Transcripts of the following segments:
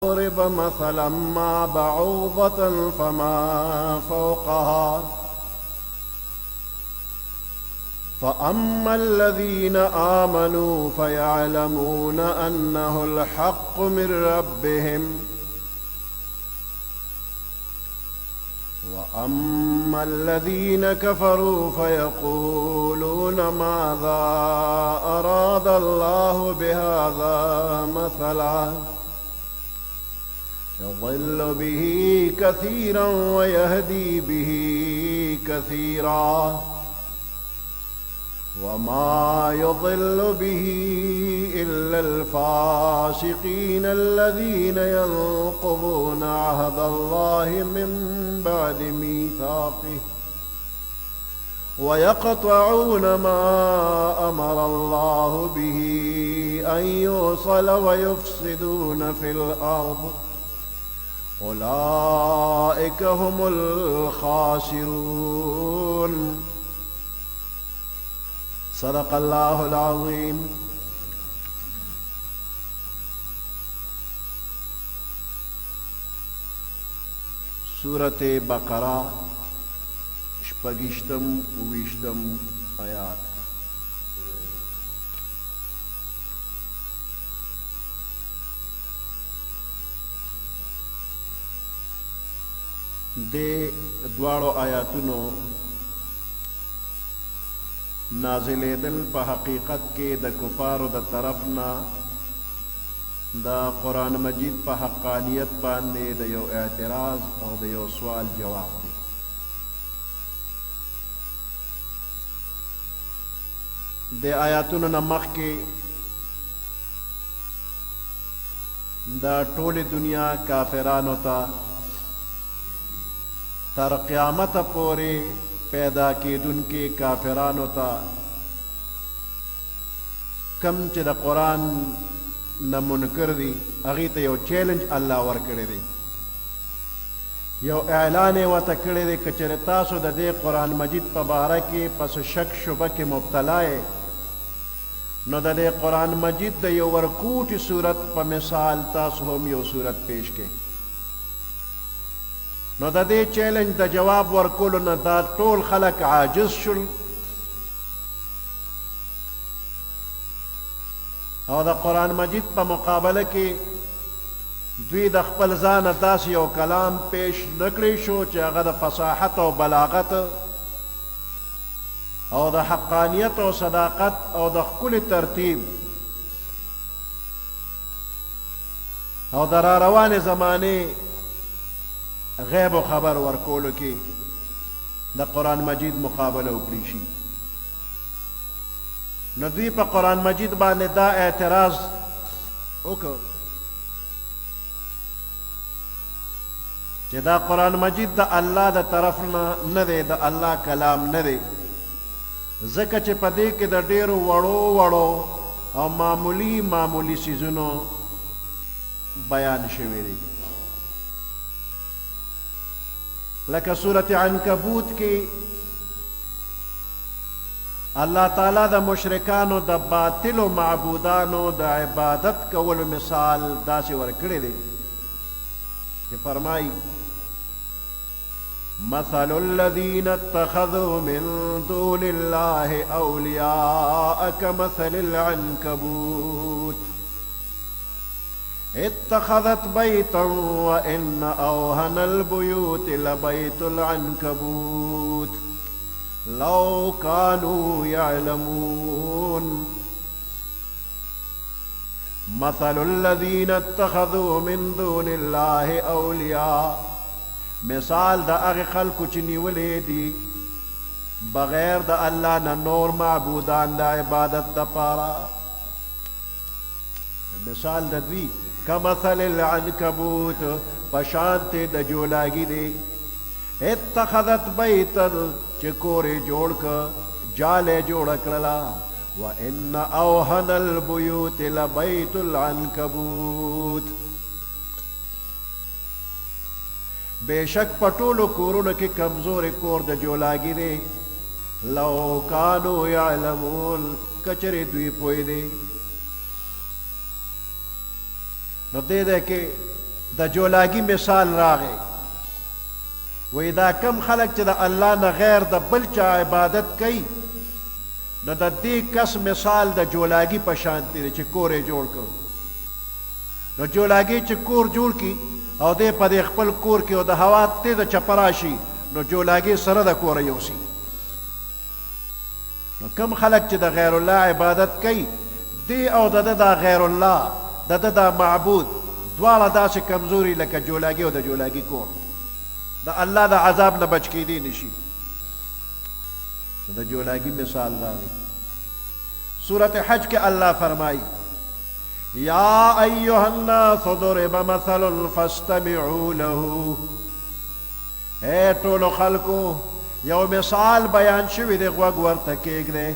ولنضرب مثلا ما بعوضة فما فوقها فأما الذين آمنوا فيعلمون أنه الحق من ربهم وأما الذين كفروا فيقولون ماذا أراد الله بهذا مثلا يضل به كثيرا ويهدي به كثيرا وما يضل به إلا الفاسقين الذين ينقضون عهد الله من بعد ميثاقه ويقطعون ما أمر الله به أن يوصل ويفسدون في الأرض أولئك هم الخاسرون. صدق الله العظيم. सूरत बकरा शपगिश्तम उविश्तम आयात। दे द्वाड़ो आयातुनो नाजिलेदल पा हकीकत के द कुफार द तरफना द कुरान मजीद पा हक्कानियत बांधे द यो एतराज और द यो सवाल जवाब दे। दे आयातुन नमख के द टोले दुनिया काफिरानो ता तर क़यामत पोरे पैदा के दुन के काफिरानो ता कम च द कुरान न मुनकर दी अगी ते यो चैलेंज अल्लाह वर करे दे यो ऐलान व तकड़े दे कचरे तासो द दे कुरान मजीद पबारा के पस शक शुबह के मुब्तलाए न द दे कुरान मजीद द यो वरकूट सूरत प मिसाल तासो हम यो सूरत पेश के न द दे चैलेंज द जवाब वरकुल न दा टोल खलक आजिज शुल और द कुरान मजीद पर मुकाबले के द्वी द खपल ज़ान दासी और कलाम पेश नकड़ी शो चाहे द फसाहत और बलागत और द हक्कानियत और सदाकत और द कुल तरतीब और द रवान ज़माने गैब व खबर वरकोल की द कुरान मजीद मुकाबला उपरीशी नदवी पर कुरान मजीद बाने दा एतराज ओको दा कुरान मजीद दा अल्लाह दा तरफ न दे दा अल्लाह कलाम न दे ज़का चे पदे के दा डेरो वड़ो वड़ो और मामूली मामूली सीजनों बयान शवेरी लका सूरत अनकबूत की अल्लाह ताला द मुशरिकानो द बातिल माबूदानो द इबादत कवल मिसाल दासे वरकड़े दे कि फरमाई मसलुल्लज़ीन इत्तख़ज़ू मिन दूनिल्लाहि औलिया कमसलिल अन्कबूत इत्तख़ज़त बैतन व इन्न औहनल बुयूति लबैतुल अन्कबूत लौ कानू यअलमून मसलुल्लज़ीन इत्तख़ज़ू मिन दूनिल्लाहि औलिया मिसाल द अग खल्क़ निवले दी बगैर द अल्लाह न नूर माबूदान द इबादत द पारा मिसाल द द्वी कमसलिल अन्कबूत पशांते द जोलागी दे इत्तख़ज़त बैतन चिकोरे जोड़ कर जाले जोड़ करला व इन्न औहनल बुयूति लबैतुल अन्कबूत बेशक पटोलो कोरोन के कमजोर कोर द जोलागी दे लौ कानो यअलमून कचरे द्वी पोए दे न दे दे के د جولاګي مثال راغی وای دا کم خلک چې د الله نه غیر د بل چا عبادت کوي نو د دې کس مثال د جولاګي په شانتي دی چې کور یې جوړ کړ نو جولاګي چې کور جوړ کړي او دې په دې خپل کور کې او د هوا تیزه چپه راشي نو جولاګي سره د کوره یوسي نو کم خلک چې د غیر الله عبادت کوي دی او د غیر الله د معبود دواړه داسې کمزوري لکه جولاګي او د جولاګي کور د الله د عذاب نه بچ کېدی نشي د جولاګي مثال راغی سورة حج کې الله فرمایي یا ایها الناس ضرب مثل فاستمعوا له اے ټولو خلکو یو مثال بیان شوی دی غوږ ورته کېږدئ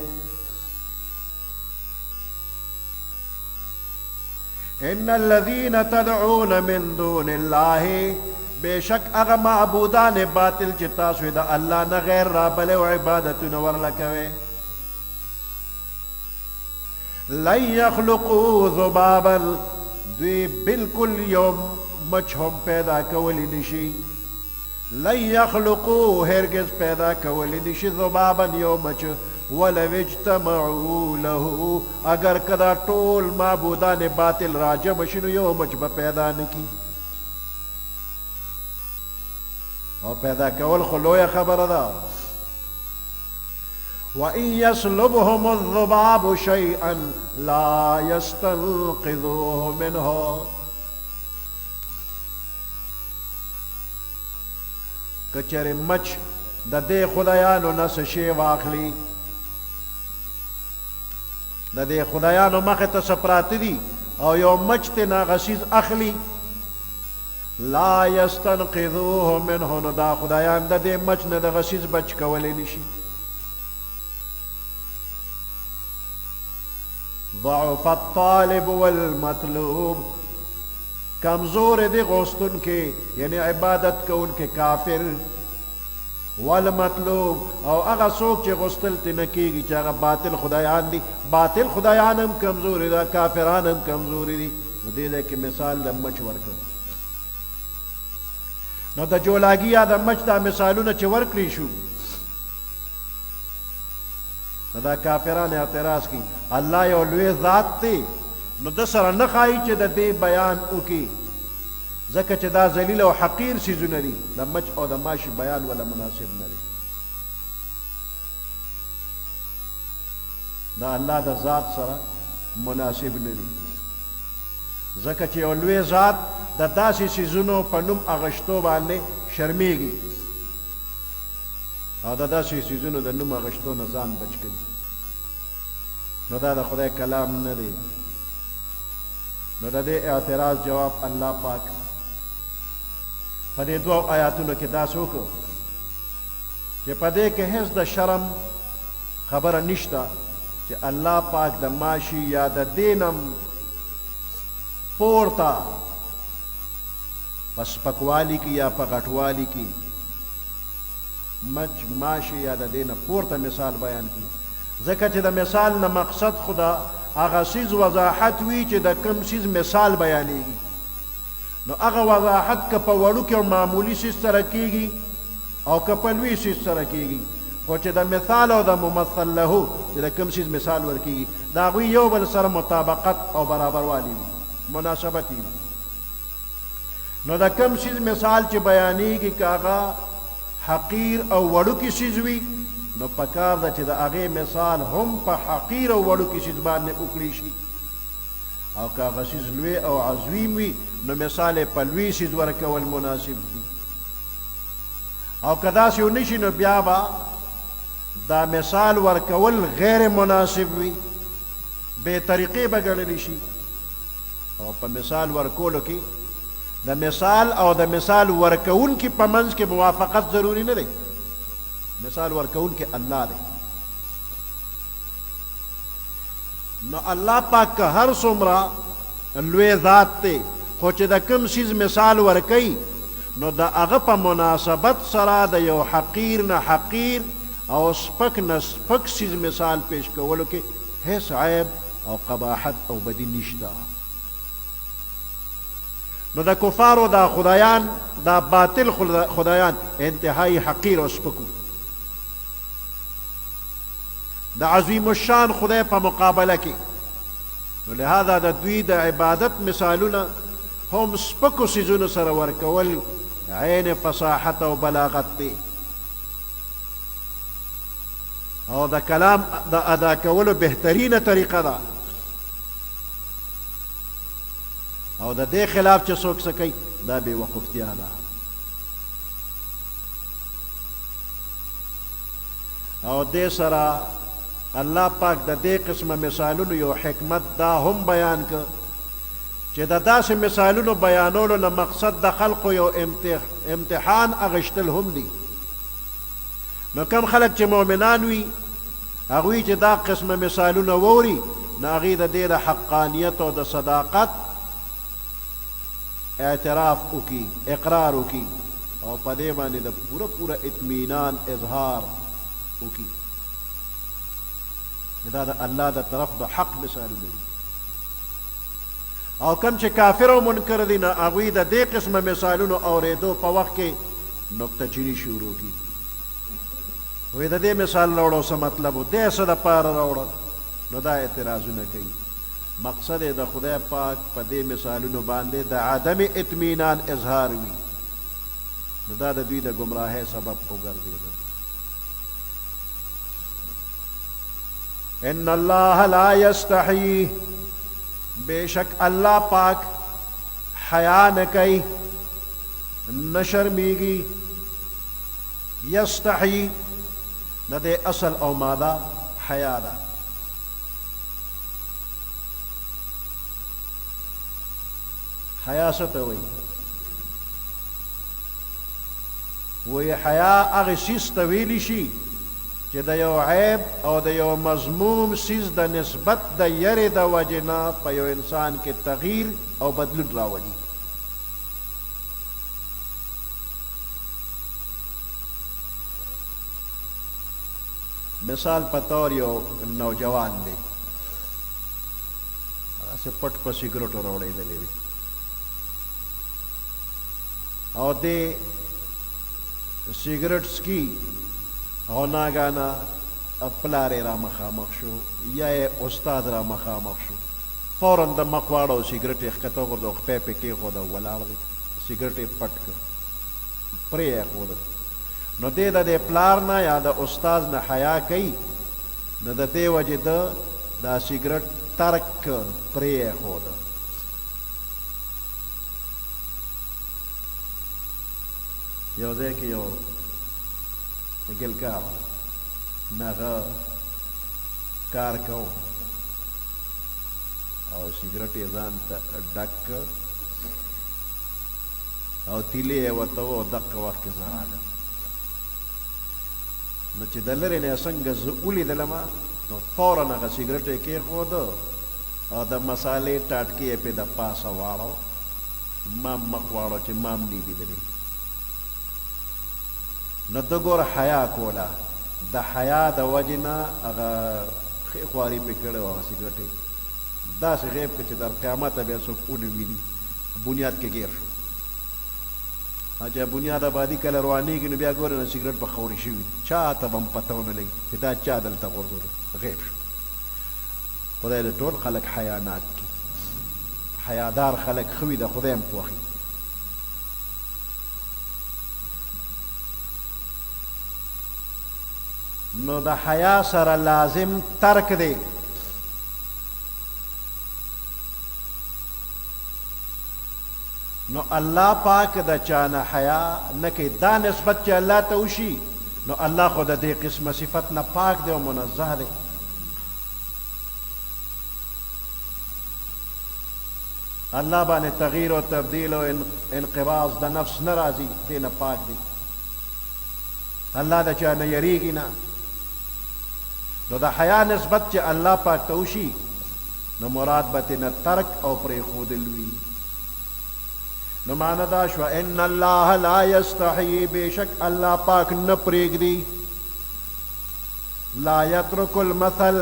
ان الذين تدعون من دون الله بشک هغه معبودان باطل چې تاسو د الله نه غیر رابلې او عبادتونه ورله کوئ لن يخلقوا ذبابا دوی بالکل یو مچ هم پیدا کولی نشي لن يخلقوا هرگز پیدا کولی نشي ذبابا یو مچ ولو اجتمعوا له اگر کدا ټول معبودان باطل راجم شنو یو مچ به پیدا نکی او پیدا کول خو لویه خبره ده وَإِن يَسْلُبْهُمُ الذُّبَابُ شَيْئًا لَا يَسْتَنْقِذُوهُ مِنْهُ کچر مچ د دې خدایانو نه څه شی واخلي د دې خدایانو مخې ته څه پراته دي او یو مچ ترې ناغسیز اخلي لا یستنقذوه منه نو دا خدایان د دې مچ نه د غسیز بچ کولی نشي ضعف الطالب والمطلوب کمزور دی غوستن کې یعنی عبادت کون کې کافر والمطلوب او هغه څوک چې غوستل ته نه کېږي چې هغه باطل خدایان دي باطل خدایان هم کمزوري ده کافران هم کمزوري دي نو دې ځای کې مثال د مچ ورکړ نو د جولاګي یا د مچ دا مثالونه چې ورکړي شو نو دا کافران اعتراض کوي الله یو لوی ذات دی نو د سره نه ښایي چې د دې بیان وکړي ځکه چې دا ذلیل او حقیر څیزونه دي د مچ او د ماشي بیان ولا مناسب نه دی دا الله د ذات سره مناسب نه دی ځکه چې یو لوی ذات د داسې څیزونو په نوم اغشتو باندې شرمیږي او د داسې څیزونو د نوم اغشتو نه ځان بچ کوي نو دا د خدای کلام نه دی نو د دې اعتراض جواب الله پاک په دې دوه آیاتونو کې داسې وکړو چې په دې کې هیڅ د شرم خبره نشته چې الله پاک د ماشي یا د دینم پورته په سپکوالي کې یا په غټوالي کې مچ ماشي یا د دینه پورته مثال بیان کی ځکه چې د مثال نه مقصد خدا هغه سیز وضاحت وی چې د کم سیز مثال بیانېږي نو هغه وضاحت که په وړو کې معمولی سیز سره کېږي او که په لوی سیز سره کېږي خو چې د مثال او د ممثل له چې د کم سیز مثال ورکېږي د هغوی یو بل سره مطابقت او برابروالی وي مناسبت وي نو د کم سیز مثال چې بیانېږي که هغه حقیر او وړوکی سیز وي نو پکار ده چې د هغې مثال هم په حقیر او وړوکی سیز باندې وکړی شي او که هغه سیز لوی او عظیم وي نو مثال یې په لوی سیز ورکول مناسب دي او که داسې ونه شي نو بیا به دا مثال ورکول غیر مناسب وي بې طریقې به ګڼلی شي او په مثال ورکولو کې د مثال او د مثال ورکوونکي په منځ کې موافقت ضروري نه دی مثال ورکوونکي الله دی نو الله پاک که هر څومره لوی ذات دی خو چې د کوم سیز مثال ورکوي نو د هغه په مناسبت سره د یو حقیر نه حقیر او سپک نه سپک سیز مثال پیش کولو کې هیڅ عیب او قباحت او بدی نشته نو د کفارو دا خدایان دا باطل خدایان انتهایی حقیر او سپکو د عظیم الشان خدای په مقابله کې نو لهذا د دوی د عبادت مثالونه هم سپکو سیزونو سره ورکول عین فصاحت او بلاغت دی او د کلام د ادا کولو بهترینه طریقه ده او د دې خلاف چې څوک څه کوي دا بې وقفتیا ده او دې سره الله پاک د دې قسمه مثالونو یو حکمت دا هم بیان که چې د داسې مثالونو بیانولو نه مقصد د خلقو یو امتحان اغشتل هم دی نو کم خلک چې مؤمنان وي هغوی چې دا قسمه مثالونه ووري نو هغوی د دې د حقانیت او د صداقت اعتراف وکي اقرار وکي او په دې باندې د پوره اطمینان اظهار وکي دا د الله د طرف د حق مثالونه دي او کم چې کافر او منکر دي نه هغوی د دې قسمه مثالونو اورېدو په وخت کې نکته چینی شروع کی وی د دې مثال راوړو څه مطلب و دې څه دپاره راوړل نو دا اعتراضونه کوي مقصد یې د خدای پاک په دې مثالونو باندې د عدم اطمینان اظهار وي نو دا د دوی د ګمراهۍ سبب وګرځېده ان الله لا یستحیی بیشک الله پاک حیا نه کوي نه شرمیږي یستحیی د دې اصل او ماده حیا ده حیا څه ته وایي وایي حیا هغې څیز ته ویلی شي چې د یو عیب او د یو مضموم څیز د نسبت د یرې د وجې نه په یو انسان کې تغییر او بدلون راولي مثال په طور یو نوجوان دی هسې پټ په سګرټو راوړېدلی دی او دې سګرټ څکي او ناګانه پلار یې را مخامخ شو یا یې استاد را مخامخ شو فوراً د مخ واړو سګرټ یې ښکته وغورځو خپی پې کېښوده ولاړ دی سګرټ یې پټ کړ پرې یې ښوده نو دې د دې پلار نه یا د استاد نه حیا کوي نو د دې وجې ده دا سګرټ ترک پرې یې ښوده یو ځای کې یو ګلکار نغه کار کو او سګرټ یې ځان ته ډک او تیلې یې ورته و دقه وخت کې زغاله نو چې د لرې نه څنګه زه ولیدلم نو فوراً هغه سګرټ یې کېښوده او د مسالې ټاټکې یې پې د پاسه واړو مام مخ واړو چې مام نه لیدلی نو ده ګوره حیا کوله د حیا د وجې نه هغه ښې خواري پې کړی و هغه سګرټ یې داسې غیب که چې در قیامته بیا څوک ونه ویني بنیاد کې ګیر شو چې بنیاد آبادي کله روانېږي نو بیا ګورې نو سګرټ به خورې شوي چا ته به هم پته ونه لګي چې دا چا دلته غورځول غیب شو خدای د ټول خلک حیاناک کړي حیادار خلک ښه وي د خدای هم خوښي نو د حیا سره لازم ترک دی نو الله پاک د چانه حیا نه کوي دا نسبت چې الله ته وشي نو الله خو د دې قسمه صفت نه پاک دی او منزه دی الله باندې تغییر او تبدیل او انقباض د نفس نه راځي دې نه پاک دی الله د چا نه یریږي نه نو د حیا نسبت چې الله پاک ته وشي نو مراد به ترې نه ترک او پرېښودل وي نو معنی دا شوه ان الله لا یستحیی بېشک الله پاک نه پرېږدي لا یترک المثل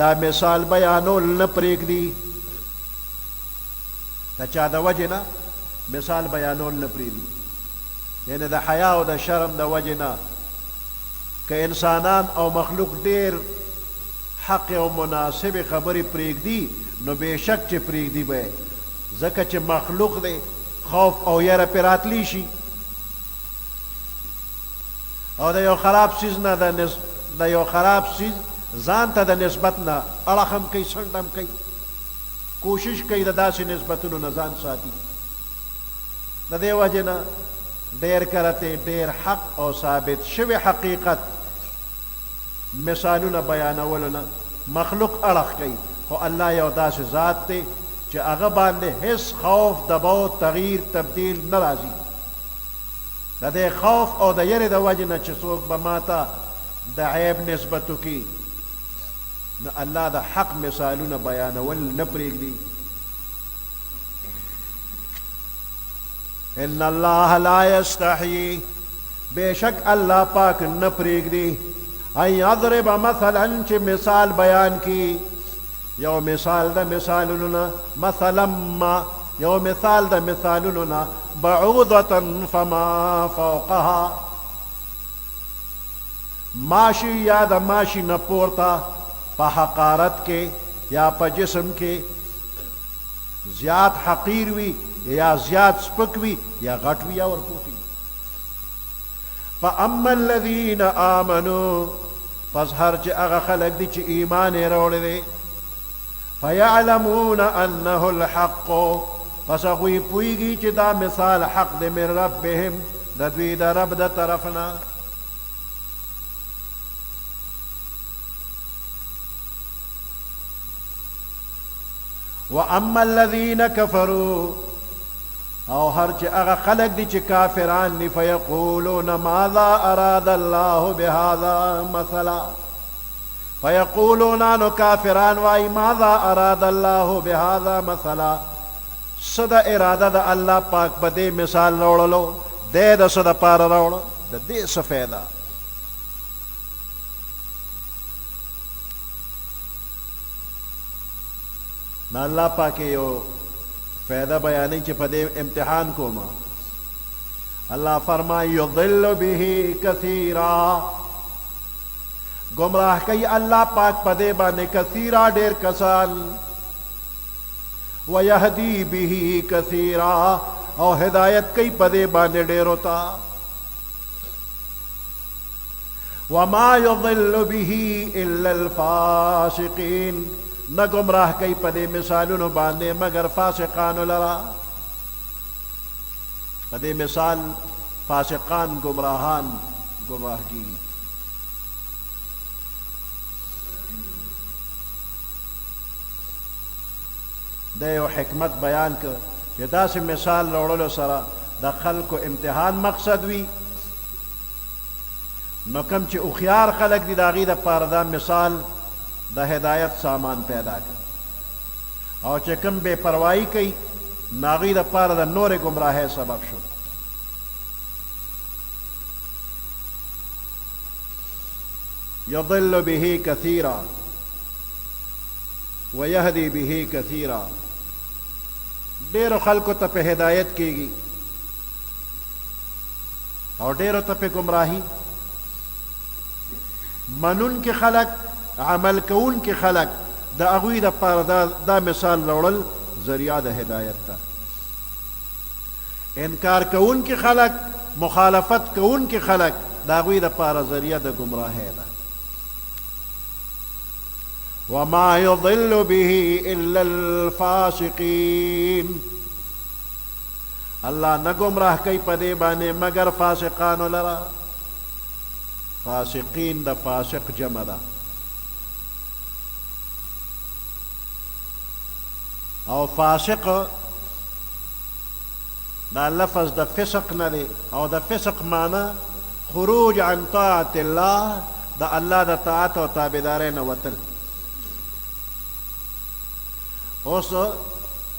دا مثال بیانول نه پرېږدي د چا د وجې نه مثال بیانول نه پریږدي یعنی د حیا او د شرم د وجې نه که انسانان او مخلوق ډیر حق او مناسب خبرې پریږدي نو بېشک چې پریږدي به ځکه چې مخلوق دی خوف او یره پرې راتلی شي او د یو خراب څیز نه د یو خراب څیز ځان ته د نسبت نه اړخ هم کوي څنډ هم کوي کوشش کوي د داسې نسبتونو نه ځان ساتي د دې وجې نه ډېر کرته ډېر حق او ثابت شوی حقیقت مثالونه بیانولو نه مخلوق اړخ کوي خو الله یو داسې ذات دی چې هغه باندې هیڅ خوف دباو تغییر تبدیل نه راځي د دې خوف او د یرې د وجې نه چې څوک به ماته د عیب نسبت وکړي نو الله د حق مثالونه بیانول نه پرېږدي ان الله لا یستحیی بېشک الله پاک نه پرېږدي ان یضرب مثلا چې مثال بیان کی یو مثال د مثالونو نه مثلا ما یو مثال د مثالونو نه بعوضة فما فوقها ماشی یا د ماشی نه پورته په حقارت کې یا په جسم کې زیات حقیر وي یا زیات سپک وي یا غټ وي یا ورکوټي فاما الذین آمنوا پس هر چې هغه خلک دي چې ایمان یې راوړی دی فیعلمون انه الحق پس هغوی پوهیږي چې دا مثال حق دی من ربهم د دوی د رب د طرف نه واما الذين كفروا او هر چې هغه خلق دي چې کافران دي فيقولون ماذا اراد الله بهذا مثلا فيقولون انه کافران وايي ماذا اراد الله بهذا مثلا صد اراده د الله پاک په دې مثال راوړلو د صد پار راوړو د دې څه فایده نا الله پاک یو فائدہ بیانی چې په دې امتحان کوما الله فرمای یضل به کثیرا گمراه کوي الله پاک په دې باندې کثیرا ډیر کسان ويهدي به کثیرا او هدایت کوي په دې باندې ډیر ہوتا وما يضل به الا الفاسقين نہ گمراہ کئی پدے مثالونو باندے مگر فاسقانو لرا پدے مثال فاسقان گمراہان گمراہ کی دے یو حکمت بیان کر کہ دا سے مثال روڑلو سرا دا خلق و امتحان مقصد وی نو کم چی اخیار خلق دی داغی دا پاردا مثال دا ہدایت سامان پیدا کر او چې کم بے پروائی کئی ناغی دا پار دا نور گمراہ سبب شد یضل به کثیرا ویہدی به کثیرا ډیرو خلقو ته په ہدایت کیگی اور ډیرو ته په گمراہی منون کے خلق عمل کون کے خلق دا اغوی دا پار دا مثال روڑل ذریعہ دا ہدایت تا انکار کون کے خلق مخالفت کون کے خلق دا اغوی دا پار ذریعہ دا گمراہ دا وما يضل به الا الفاسقین اللہ نہ گمراہ کئی پدے بانے مگر فاسقانو لرا فاسقین دا فاسق جمع دا او فاسق دا لفظ دا فسق ندے او دا فسق معنی خروج عن طاعت اللہ دا اللہ دا طاعت و تابدارین وطل اس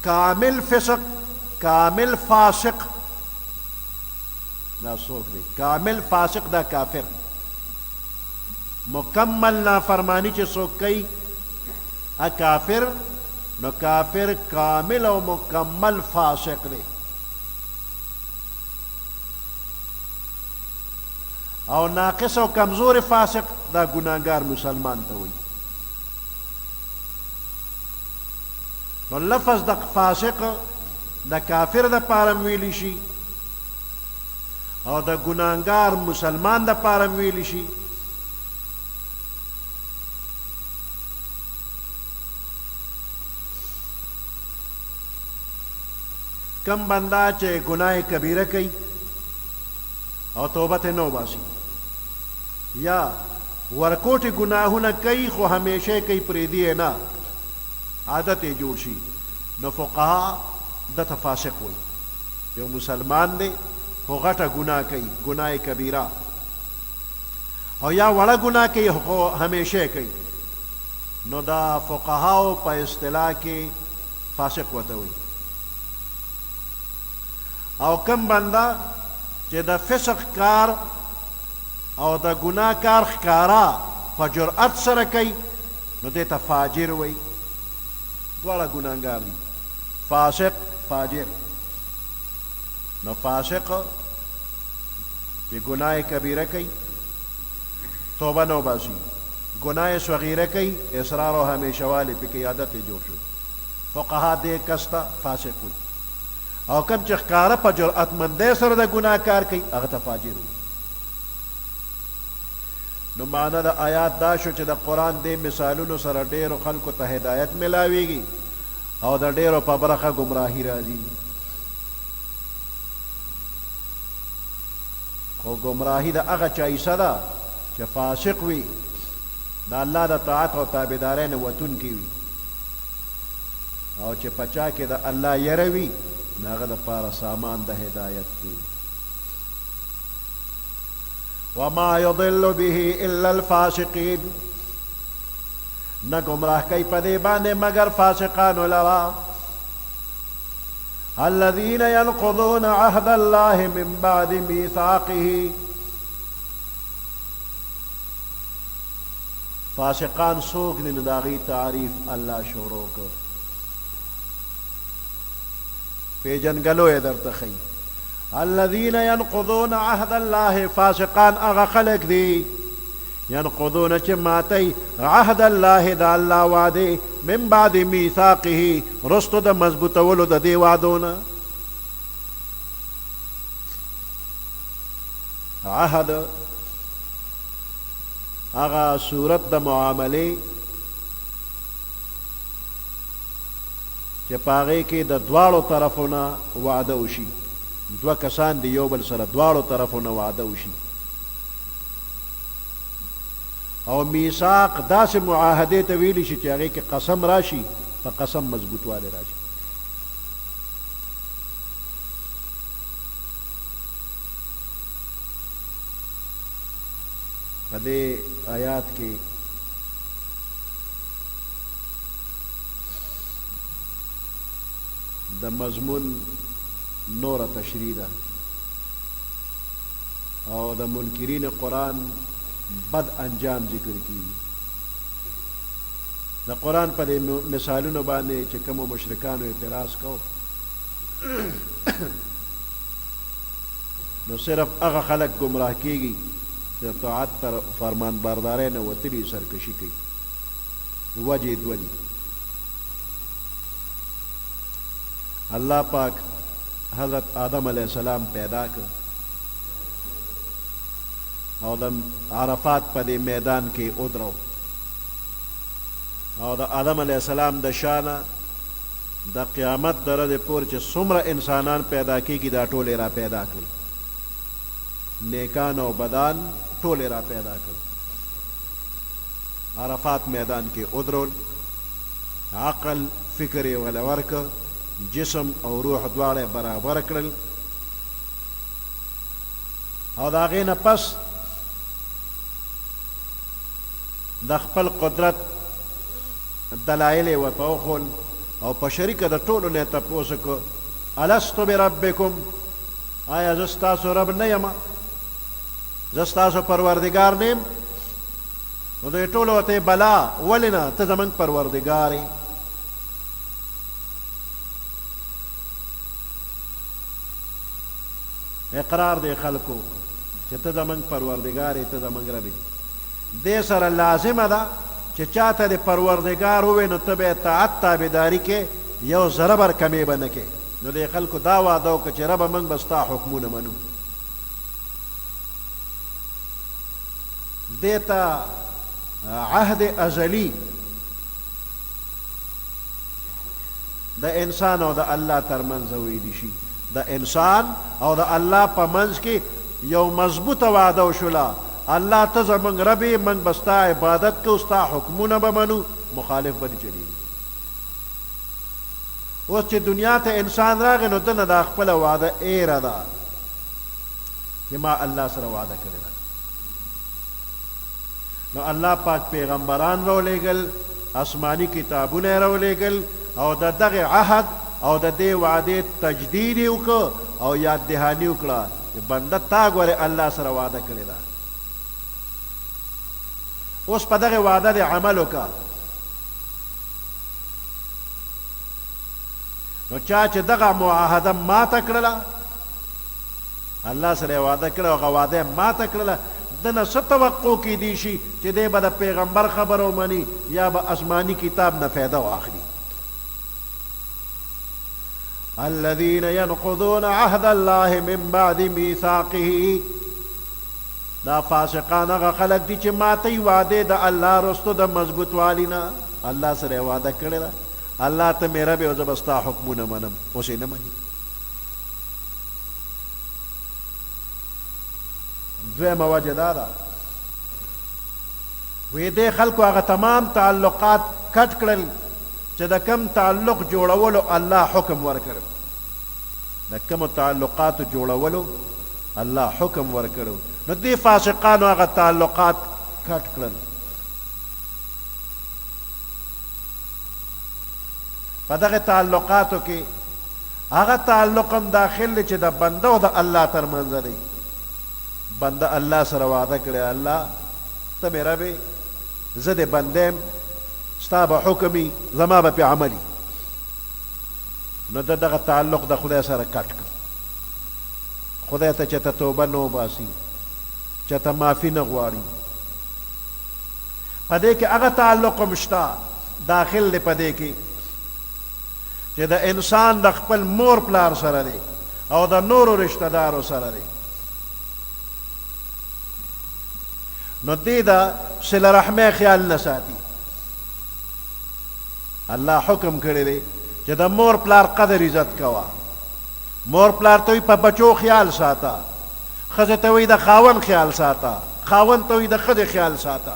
کامل فسق کامل فاسق دا سوک دی کامل فاسق دا کافر مکمل نافرمانی چی سوک کئی کافر نو کافر کامل و مکمل فاسق دی او ناقص او کمزور فاسق دا ګناهګار مسلمان ته وایي. نو لفظ د فاسق د کافر د پاره ویلی شي او د ګناهګار مسلمان د پاره ویلی شي. کم بندا چې ګناه کبیره کوي او توبه ته نه وباسي یا ورکوټي ګناهونه کوي خو همیشه کوي پرېږدي نه عادت یې جوړ شي نو فقها دته فاسق وایي. یو مسلمان دی خو غټه ګناه کوي ګناه کبیره او یا وړه ګناه کوي خو همیشه کوي نو دا فقهاو په اصطلاح کې فاسق ورته وایي. او کم بنده چې د فسق کار او د ګناه کار ښکارا په جرأت سره کوي نو دې ته فاجر وایي. دواړه ګناهګار دي، فاسق فاجر. نو فاسق چې ګناه کبیره کوي توبه نه وباسي، ګناه صغیره کوي اصرار او همیشه والی پکې عادت یې جوړ شو، فقها دې کس ته فاسق وایي. او کم چې ښکاره په جرأتمندۍ سره د ګناه کار کوي هغه ته فاجر وایي. نو معنی د آیات دا شو چې د قرآن دې مثالونو سره ډېرو خلکو ته هدایت ملاویږي او د ډېرو په برخه ګمراهي راځي. خو ګمراهي د هغه چا حصه ده چې فاسق وي، د الله د طاعت او تابعدارۍ نه وتونکی وي او چې په چا کې د الله یره وي نو هغه دپاره سامان د هدایت دی. وما يضل به الا الفاسقين، نہ گمراہ کئی پدے باندے مگر فاسقان لرا. الذين ينقضون عهد الله من بعد ميثاقه، فاسقان سوق دین داغی تعریف اللہ شروع کو پیجن گلو در تخی. الذين ينقضون عهد الله، فاسقان اغا خلق دی ينقضون چماتی عهد الله دا اللہ وعدے من بعد میثاقه رستو دا مضبوط ولو دا دی وعدونا. عهد اغا صورت دا معاملے چې پاغې کې د دواړو طرفونه وعده وشي، دوه کسان دی یو بل سره دواړو طرفونه وعده وشي. او میثاق داسې معاهدې ته ویلی شي چې هغې کې قسم راشي، په قسم مضبوطوالی راشي. په دې آیات کې د مضمون نور تشریح ده او د منکرین قرآن بد انجام ذکر کیږي. د قرآن په دې مثالونو باندې چې کومو مشرکانو اعتراض کو نو صرف هغه خلک گمراه کیږي چې طاعت تر فرمان بردارۍ نه وتلي سرکشي کوي. وجه دوه دي. اللہ پاک حضرت آدم علیہ السلام پیدا کر او د عرفات په دې میدان کې ودرو او د آدم علیہ السلام د شانه د قیامت د ورځې پورې چې څومره انسانان پیدا کېږي دا ټولې را پیدا کړي، نیکان او بدان ټولې را پیدا کړي. عرفات میدان کې ودرول، عقل فکر یې وله ورکړ، جسم او روح دواړه برابر کړل او د هغې نه پس د خپل قدرت دلایل یې ورته وښول او په شریکه د ټولو نه یې تپوس وکړو الستو بربکم، آیا زه ستاسو رب نه یم؟ زه ستاسو پروردګار نه یم؟ نو دوی ټولو ورته بلا، ولې نه؟ ته زموږ پروردګار یې. اقرار دے خلقو چې ته زمونږ پروردګار یې ته زمونږ رب یې دې سره لازمه ده چې چاته د پروردګار ووایې نو ته به یې طاعت تابعداري کې یو ذره بر کمې به نه کې نو دې خلکو دا وعده وکړه چې ربه موږ به ستا حکمونه منو دې ته عهد ازلی د انسان او د الله ترمنځ ویلی شي د انسان او د الله په منځ کې یو مضبوطه وعده وشوله الله ته زمونږ رب یې موږ به ستا عبادت کوو ستا حکمونه به منو مخالف به نه چلېږي اوس چې دنیا ته انسان راغی نو ده نه دا خپله وعده ایره ده چې ما الله سره وعده کړې ده نو الله پاک پیغمبران راولېږل آسماني کتابونه یې راولېږل او د دغه عهد او د دې وعدې تجدید یې وکړه او یاد دهاني وکړه چې بنده تا ګورې الله سره وعده کړې ده اوس په دغه وعده دې عمل وکړه نو چا چې دغه معاهده ماته کړله الله سره وعده کړه او هغه وعده یې ماته کړله دنه څه توقع کیدی شي چې دی به د پیغمبر خبره ومني یا به آسماني کتاب نه فایده واخلي الذين ينقضون عهد الله من بعد ميثاقه دا فاسقان هغه خلک دي چې ماتوي وعده د الله رستو د مضبوط والي نه الله سره وعده کړې ده الله ته مې رب او زه به ستا حکمونه منم اوس یې نه مني دویمه وجه دا ده وی دې خلکو هغه تمام تعلقات کټ کړل چې د کم تعلق جوړولو الله حکم ورکړو د کم تعلقاتو جوړولو الله حکم ورکړو نو دې فاسقانو هغه تعلقات کټ کړل په دغه تعلقاتو کې هغه تعلق هم داخل دی چې د بنده او د الله ترمنځ دی بنده الله سره وعده کړی الله ته مې ربې زه د بنده یم ستا به حکمي زما به پې عملي نو د دغه تعلق د خدای سره کټ کړ خدای ته چېته توبه نه وباسي چېته معافي نه غواړي په دې کې هغه تعلق هم شته داخل دی په دې کې چې د انسان د خپل مور پلار سره دی او د نورو رشته دارو سره دی نو دې دا صله رحمه خیال نه ساتي الله حکم کړی دی چې د مور پلار قدر عزت کوه مور پلار ته وي په بچو خیال ساته ښځې ته وي د خاوند خیال ساته خاوند ته وي د ښځې خیال ساته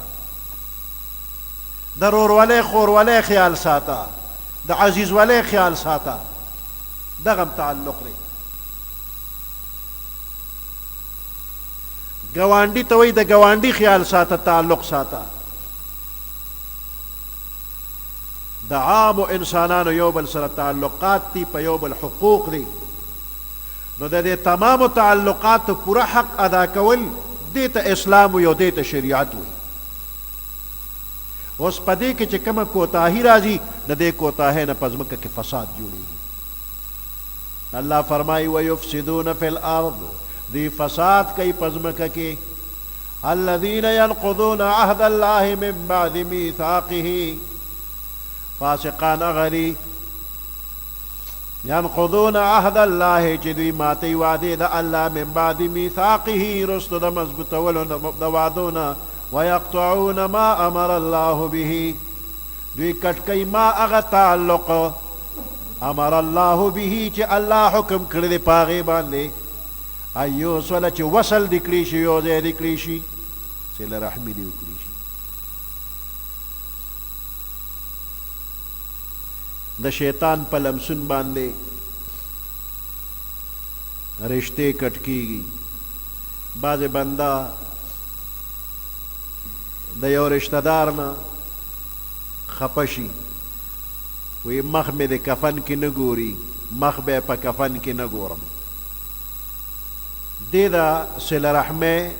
د رورولۍ خورولۍ خیال ساته د عزیزولۍ خیال ساته دغه تعلق دی ګاونډي ته وایي د ګاونډي خیال ساته تعلق ساته د عامو انسانانو یو بل سره تعلقات دي په یو بل حقوق دي نو د دې تمامو تعلقاتو پوره حق ادا کول دې ته اسلام وي او دې ته شریعت وي اوس په دې کې چې کومه کوتاهي راځي د دې کوتاهۍ نه په ځمکه کې فساد جوړېږي الله فرمایي ویفسدون فی الارض دی فساد کوي په ځمکه کې الذین ینقضون عهد الله من بعد میثاقه فاسقان غری ینقضون عهد الله چې دوی ماتوي وعدې د الله من بعد میثاقه رستو د مضبوطولو د وعدونه ويقطعون ما امر الله به دوی کټ کوي ما هغه تعلق امر الله به چې الله حکم کړی دی په هغې باندې ایو سوله چې وصل دې کړي شي یو ځای دې کړي شي صله رحمي دې وکړي شي د شیطان په لمسون باندې رشتې کټ کېږي بعضې بنده د یو رشته دار نه خفه شي وی مخ مې د کفن کې نه ګوري مخ به په کفن کې نه ګورم دې دا صله رحمه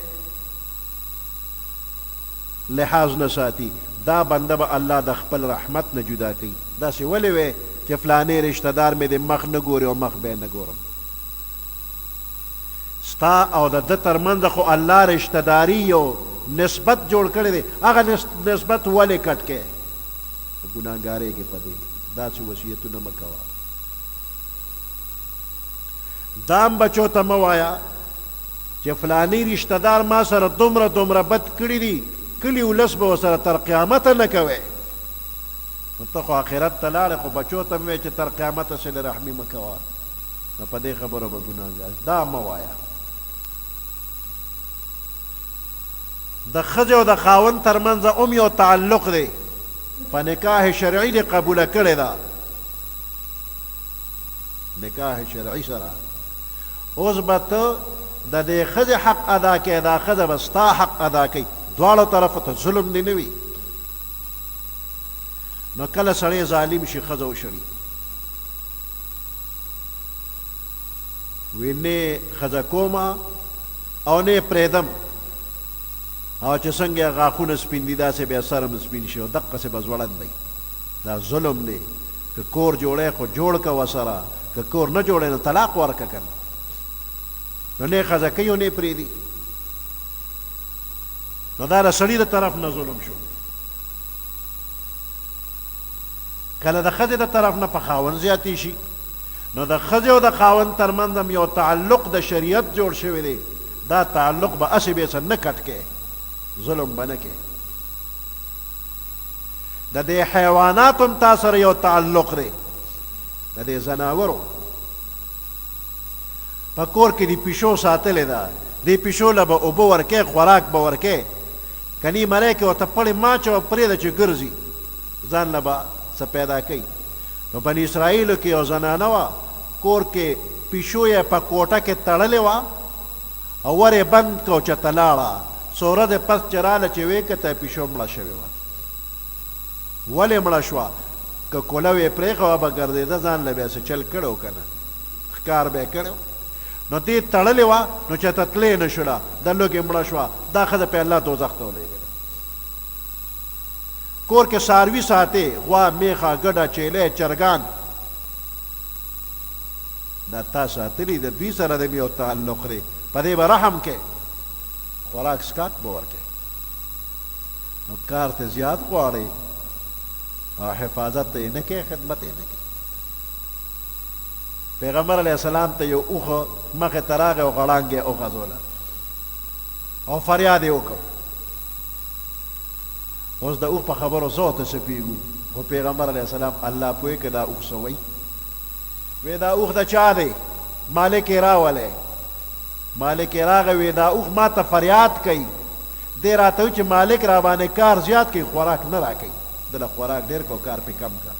لحاظ نه ساتي دا بنده به الله د خپل رحمت نه جدا کوي داسې ولې وی چې فلانې رشته دار مې د مخ نه ګوري او مخ به نه ګورم ستا او د ده ترمنځ خو الله رشته داري یو نسبت جوړ کړی دی هغه نسبت ولې کټ کې ګناهګارۍ کې په دې داسې وصیتونه مه کوه دام بچو ته مه وایه چې فلانی رشته دار ما سره دومره دومره بد کړي دي کلي ولس به ورسره تر قیامته نه کوې نو ته خو آخرت ته لاړې خو بچو ته مې وایې چې تر قیامته صله رحمي مه کوه نو په دې خبرو به ګناهګار دا مه وایه د ښځې او د خاوند ترمنځ هم یو تعلق دی په نکاح شرعي دې قبوله کړې ده نکاح شرعي سره اوس به ته د دې ښځې حق ادا کوې دا ښځه به ستا حق ادا کوي دواړو طرفو ته ظلم دې نه وي نو کله سړی ظالم شي ښځه وشړي وی نه ښځه کومه او نه پرېږدم او چې څنګه غاښونه سپین دي داسې بیا سر هم سپین شي او دقسې به ځوړند دی دا ظلم دی که کور جوړی خو جوړ که ورسره که کور نه جوړی نو طلاق ورکه که نو نه ښځه کوي او نه پرېږدي نو دا د سړي د طرف نه ظلم شو کله د ښځې د طرف نه په خاوند زیاتې شي نو د ښځې او د خاوند ترمنځ هم یو تعلق د شریعت جوړ شوی دی دا تعلق به هسې بې څه نه کټ کې ظلم به نه کې د دې حیواناتو هم تا سره یو تعلق دی د دې ځناورو په کور کې د پیشو ساتلې ده دې پیشو له به اوبه ورکې خوراک به ورکې کني مری کې ورته پړې ماچ او پرېږده چې ګرځي ځان له به څه پیدا کوي نو بني اسرائیلو کې یو زنانه وه کور کې پیشو یې په کوټه کې تړلې وه او ور یې بند کو چې ته لاړه څو ورځې پس چې راله چې ویې کته پیشو مړه شوې وه ولې مړه شوه که کوله وې پرېښوه به ګرځېده ځان له بیا څه چل کړی که نه ښکار به یې کړی نو دې تړلې وه نو چې ته تلې نه شوله د لوږې مړه شوه دا ښځه په الله دوزخ ته ولېږله کور کې څاروي ساتې غوا میخه ګډه چیلی چرګان دا تا ساتلي د دوی سره د یو تعلق دی په دې به رحم کې خوراک سکاک به ورکې نو کار ته زیات غواړئ او حفاظت ته یې نه کې خدمت یې نه کې پیغمبر علیه السلام ته یو اوښه مخې ته راغی او غړانګ یې وغځوله او فریاد یې وکړ اوس د اوښ په خبرو زه ورته څپېږو خو پیغمبر علیه السلام الله پوهې که دا اوښ څه وایي وی دا اوښ د چا دی مالک یې راولی مالک یې راغی وی دا اوښ ما ته فریاد کوي دی راته وی چې مالک را باندې کار زیات کوي خوراک نه راکوي دله خوراک ډېر کو کار پې کم کا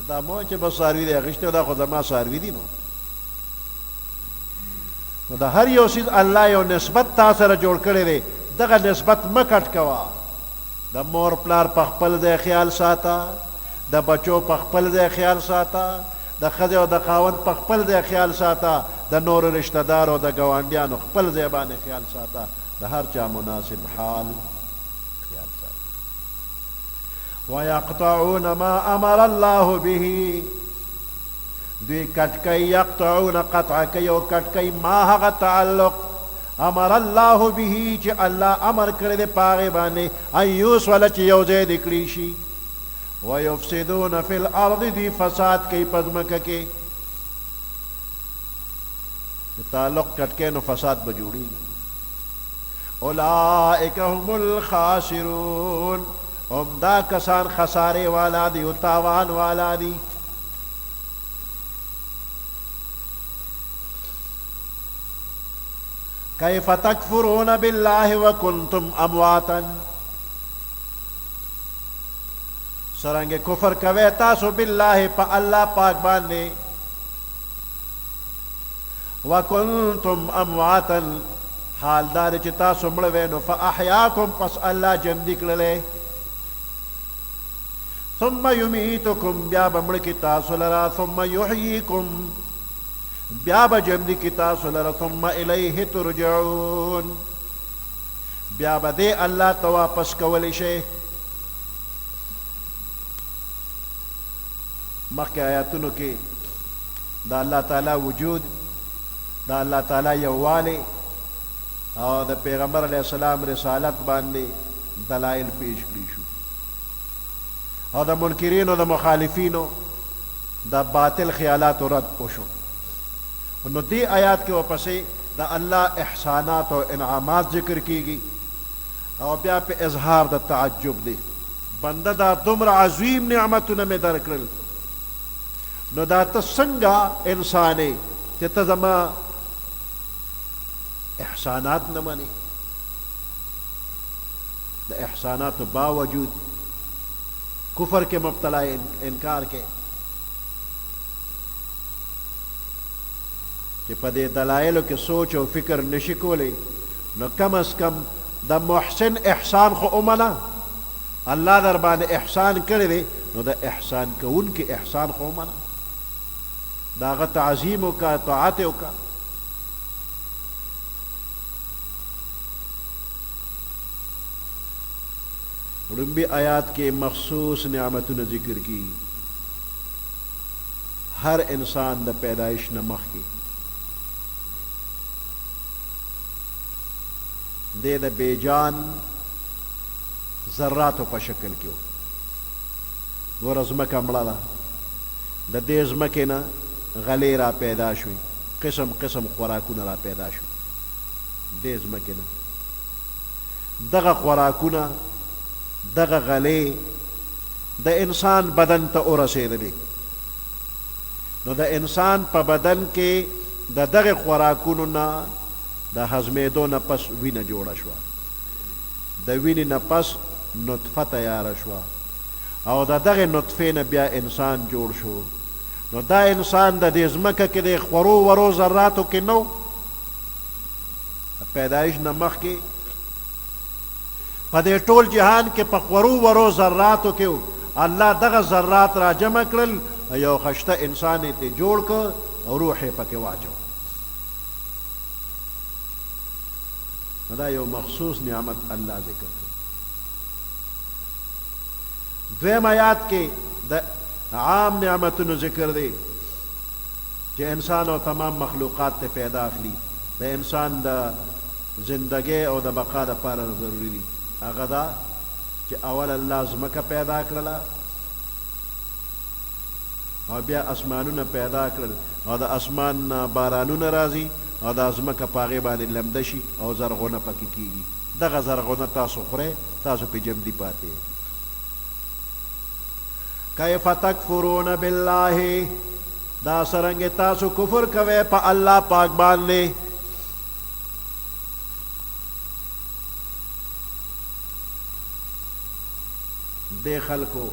دا مو چې بس څاروي دی اخیستی دا خو زما څاروي دي نو د هر یو څیز الله یو نسبت تا سره جوړ کړی دی دغه نسبت مه کټ کوه د مور پلار په خپل ځای خیال ساته د بچو په خپل ځای خیال ساته د ښځې او د خاوند په خپل ځای خیال ساته د نورو رشته دارو د ګاونډیانو خپل ځای باندې خیال ساته د هر چا مناسب حال خیال ساته ویقطعون ما امر الله به دوی کټ کوي یقطعون قطع کوي او کټ کوي ما هغه تعلق امر الله به چې الله امر کړی دی په هغې باندې ان یوصله چې یو ځای دې کړي شي ويفسدون في الارض دی فساد کوي په ځمکه کې تعلق کټ کې نو فساد به جوړېږي اولئک هم الخاسرون هم دا کسان خسارې والا دي او تاوان والا دي کیف تکفرون بالله وکنتم امواتا سرنګ کفر کوي تاسو بالله په الله پاک باندې وکنتم امواتا حال دار چې تاسو مړ وئ نو فاحیاکم پس الله ژوندي کړلې ثم یمیتکم بیا به مړ کړي تاسو لره ثم یحییکم بیا به ژوندي کړي تاسو لره ثم الیه ترجعون بیا به دې الله ته واپس کولی شئ مخکې آیاتونو کې د الله تعالی وجود دا الله تعالی یووالی او د پیغمبر علیه السلام رسالت باندې دلایل پیش کړي شو او د منکرینو د مخالفینو د باطل خیالات رد وشو. نو دی آیات کې ورپسې د الله احسانات او انعامات ذکر کیږي او بیا په اظهار د تعجب دی بنده دا دومره عظیم نعمتونه مې درکړل نو دا ته څنګه انسان یې چې ته زما احسانات نه منې د احساناتو باوجود کفر کے مبتلا انکار کے کہ پدے دلائلو کے سوچ و فکر نشی کولے نو کم از کم دا محسن احسان خو امنا اللہ در باندې احسان کرے دے نو دا احسان کو ان کے احسان خو امنا دا غا تعظیم کا طاعت کا. رنبی آیات کے مخصوص نعمتوں ذکر کی ہر انسان دا پیدائش نمخ کی دے دا بے جان ذراتو پا شکل کیو وہ رزمکا مڑا دا دے زمکے نا غلے را پیدا شوی قسم قسم خوراکونا را پیدا شوی دے زمکے نا دغا خوراکونا دغه غلې د انسان بدن ته ورسېدلې نو د انسان په بدن کې د دغه خوراکونو نه د هضمېدو نه پس وینه جوړه شوه د وینې نه پس نطفه تیاره شوه او د دغه نطفې نه بیا انسان جوړ شو نو دا انسان د دې ځمکه کې د خورو ورو ذراتو کې نو پیدایش نه مخکې پدے ټول جہان کے پخورو ورو ذراتو کے اللہ دغه ذرات را جمع کرل یو خشته انسان ته جوړ ک او روح پکې واچو دا یو مخصوص نعمت اللہ ذکر کر. دویم آیات کے دا عام نعمتونو ذکر دے چې انسان او تمام مخلوقات ته پیدا اخلي د انسان د زندگی او د بقا لپاره ضروری دي هغه دا چې اول الله ځمکه پیدا کړله او بیا اسمانونه پیدا کړل او د اسمان نه بارانونه راځي او د ځمکه په هغې باندې لمده شي او زرغونه پکې کېږي دغه زرغونه تاسو خورئ تاسو پې جمدي پاتې کیف تکفرون بالله دا سرنګ تاسو کفر کوئ په الله پاک باندې دے خلقو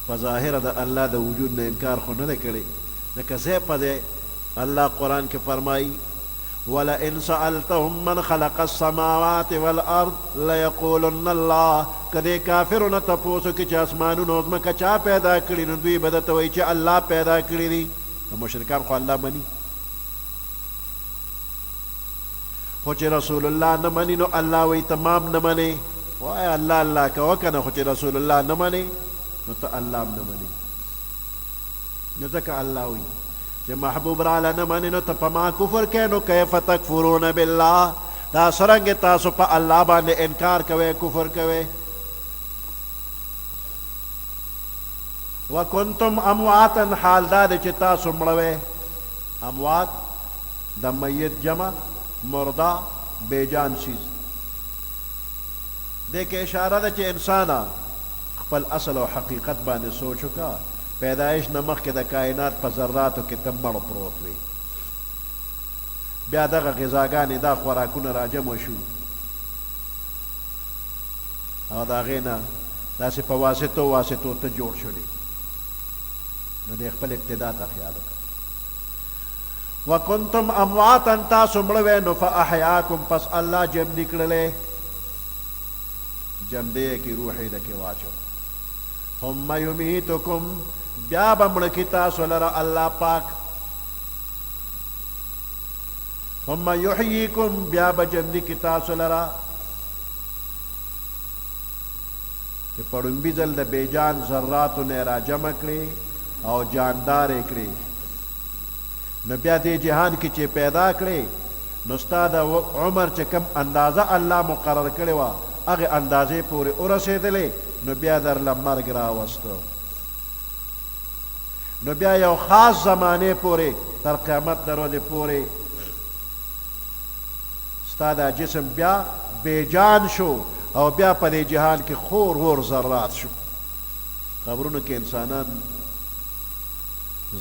فظاہر دا اللہ دا وجود نے انکار خو نہ کرے لیکن سے پدے اللہ قرآن کے فرمائی وَلَئِن سَأَلْتَهُمْ مَنْ خَلَقَ السَّمَاوَاتِ وَالْأَرْضِ لَيَقُولُنَّ اللَّهُ کدے کافرون تپوسو کی چا اسمانون ازمکا چا پیدا کری نو دوی بدتوئی چا اللہ پیدا کری دی مشرکان خو اللہ منی خو چی رسول اللہ نمانی نو اللہ وی تمام نمانی وای اللہ اللہ کا وکنه خو چې رسول الله نه منې نو ته الله هم نه منې نو ځکه الله وایي چې محبوب راله نه منې نو ته په ما کفر کوې نو کیف تکفرون بالله دا څرنګې تاسو په الله باندې انکار کوئ کفر کوئ وکنتم امواتا حال دا دی چې تاسو مړوئ اموات د میت جمع مرده بیجان چیز دیکھ اشارہ دا چے انسانا خپل اصل و حقیقت باندې سوچو کا پیدائش نمخ کے دا کائنات پا ذراتو کے تمڑ پروت وی بیا دغه غذاګانې دا خوراکونه را جمع شو او د هغې نه داسې په واسطو ته جوړ شولې نو د خپل ابتدا ته خیال وکړه وکنتم امواتا تاسو مړه وی نو فاحیاکم پس الله جمدي کړلې جمدے کی روحی دکی واچو ثم یمیتکم بیا بمڑکی تاسو لرا اللہ پاک ثم یحییکم بیا بجمدی کی تاسو لرا کہ پڑنبی ځل د بیجان ذراتو نه را جمع کړي او جاندار کړي نو بیا دې جهان کې چې پیدا کړې نو ستا د عمر چې کم اندازه الله مقرر کړې وه هغې اندازې پورې ورسېدلې نو بیا درله مرګ راوسته نو بیا یو خاص زمانې پورې تر قیامت د ورځې پورې ستا دا جسم بیا بیجان شو او بیا په دې جهان کې خور ور ذرات شو قبرونو کې انسانان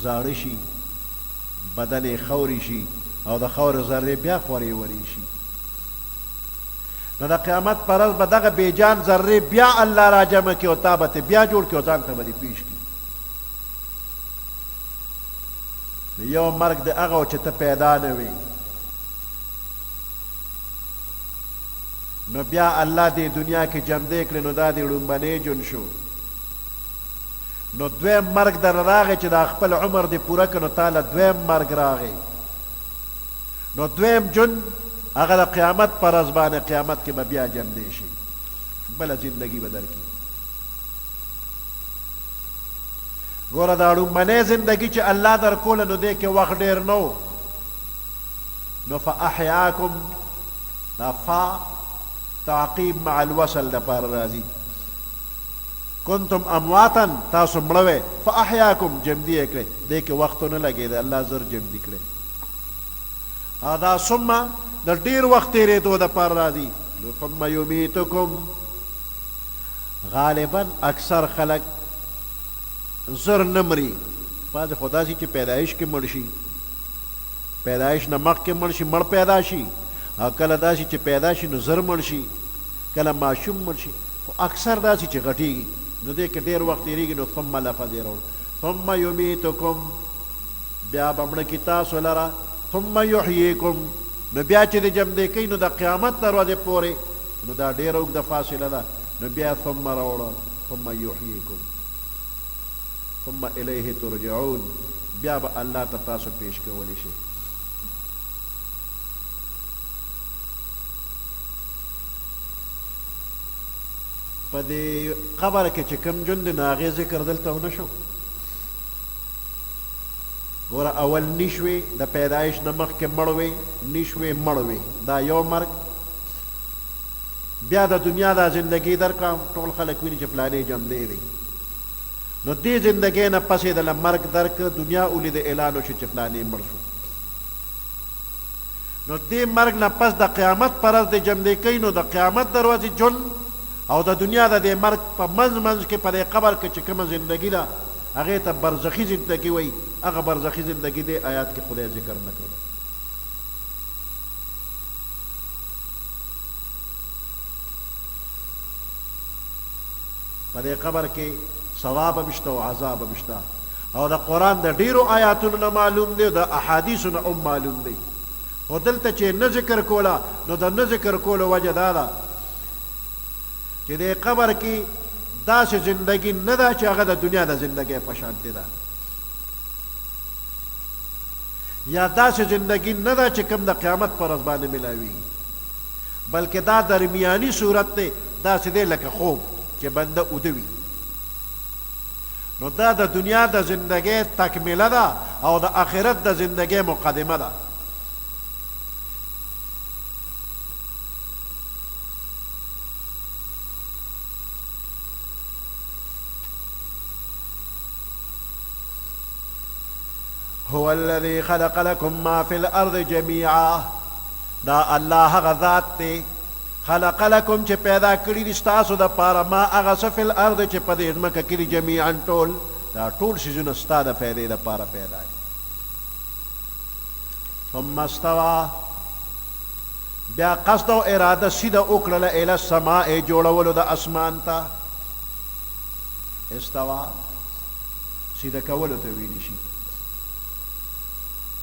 زاړه شي بدن یې خوري شي او د خور ذرې بیا خورې ورې شي نو د قیامت په ورځ به دغه بیجان ذرې بیا الله را جمع کړي او تا به بیا جوړ کړي او ځان ته به دې پیش کړي نو یو مرګ د هغه و چې ته پیدا نه وې نو بیا الله دې دنیا کې جمدې کړې نو دا دې ړومبنی ژوند شو نو دویم مرګ در راغی چې دا خپل عمر دې پوره کړ نو تا له دویم مرګ راغی نو دویم ژوند هغه د قیامت په ورځ باندې قیامت کې به بیا جمدې شي بله زندګي به درکړي ګوره دا ړومبنۍ زندګي چې الله در کوله نو دې کې وخت ډېر نه و نو فاحیاکم دا فا تعقیب مع الوصل دپاره راځي کنتم امواتا تاسو مړه وئ فاحیاکم جمدي یې کړئ دې کې وخت نه لګېده الله زر جمدي کړئ او دا ثم د ډېر وخت تېرېدو دپاره راځي ثم یمیتکم غالبا اکثر خلک زر نه مري بعضې خو داسې چې پیدایش کې مړ شي پیدایش نه مخکې مړ شي مړ پیدا شي او کله داسې چې پیدا شي نو زر مړ شي کله ماشوم مړ شي خو اکثر داسې چې غټېږي نو دې کې ډېر وخت تېرېږي نو ثم لفظ یې راوړ ثم یمیتکم بیا به مړه کي تاسو لره ثم یحییکم نو بیا چې د جمدې کوي نو د قیامت دروازې پورې نو دا ډېره اوږده فاصله ده نو بیا ثم راوړه ثم یحییکم ثم الیه ترجعون بیا به الله ته تاسو پیش کولی شي په دې قبر کې چې کوم ژوند دی نو هغې ذکر دلته ونه شو ګوره اول نشوې د پیدایش نه مخکې مړ وې نشوې مړ وې دا یو مرګ بیا د دنیا دا زندګي درکړه ټول خلک ویني چې فلانې جمدې دی نو دې زندګۍ نه پس یې دله مرګ درکړه دنیا ولید اعلان وشو چې فلانې مړ شو نو دې مرګ نه پس د قیامت په ورځ د جمدې کوي نو د قیامت دروازې ژوند او د دنیا د دې مرګ په منځ منځ کې په دې قبر کې چې کومه زندګي ده هغې ته برزخي زندګي وایي هغه برزخي زندګي دې آیات کې خدای ذکر نه کړه په دې قبر کې ثواب هم شته او عذاب هم شته او د قرآن د ډېرو آیاتونو نه معلوم دی د احادیثو نه هم معلوم دی خو دلته چې نه ذکر کوله نو د نه ذکر کولو وجه دا ده چې د قبر کې داسې زندګي نه ده چې هغه د دنیا د زندګۍ په شانتې ده یا داسې زندګي نه ده چې کوم د قیامت په ورځ باندې ملاویږي بلکې دا درمیاني صورت دی داسې دی لکه خوب چې بنده اوده وي نو دا د دنیا د زندګۍ تکمیله ده او د آخرت د زندګۍ مقدمه ده هو الذي خلق لكم ما في الارض جميعا دا الله هغه ذات دی خلق لكم چې پیدا کړي دي ستاسو د پاره ما هغه څه فی الارض چې په دې ځمکه کې دي جمیعا ټول دا ټول څیزونه ستا د فایدې دپاره پیدا دي ثم استوى بیا قصد او اراده سیده وکړله الی السماء جوړولو د اسمان ته استوا سیده کولو ته ویلی شي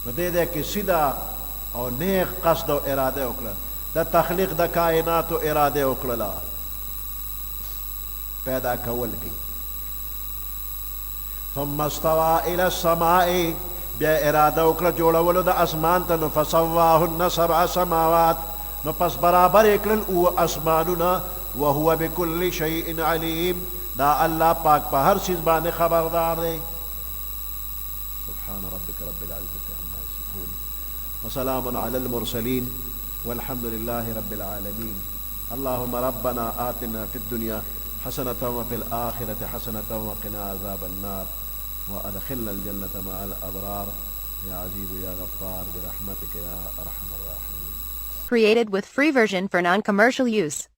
نو دې کې سیده او نیغ قصد او اراده وکړه د تخلیق د کائناتو اراده وکړله پیدا کول کی ثم استوى الى السماء بیا اراده وکړه جوړولو د اسمان ته نو فسواهن 7 سماوات نو پس برابر کړل او اسمانونه وهو بكل شيء عليم دا الله پاک په هر چیز باندې خبردار دی سبحان ربك رب العزة عما يصفون وسلام على المرسلين والحمد لله رب العالمين. اللهم ربنا آتنا في الدنيا حسنة وفي الآخرة حسنة وقنا عذاب النار وأدخلنا الجنة مع الأبرار يا عزيز يا غفار برحمتك يا أرحم الراحمين. Created with free version for non-commercial use.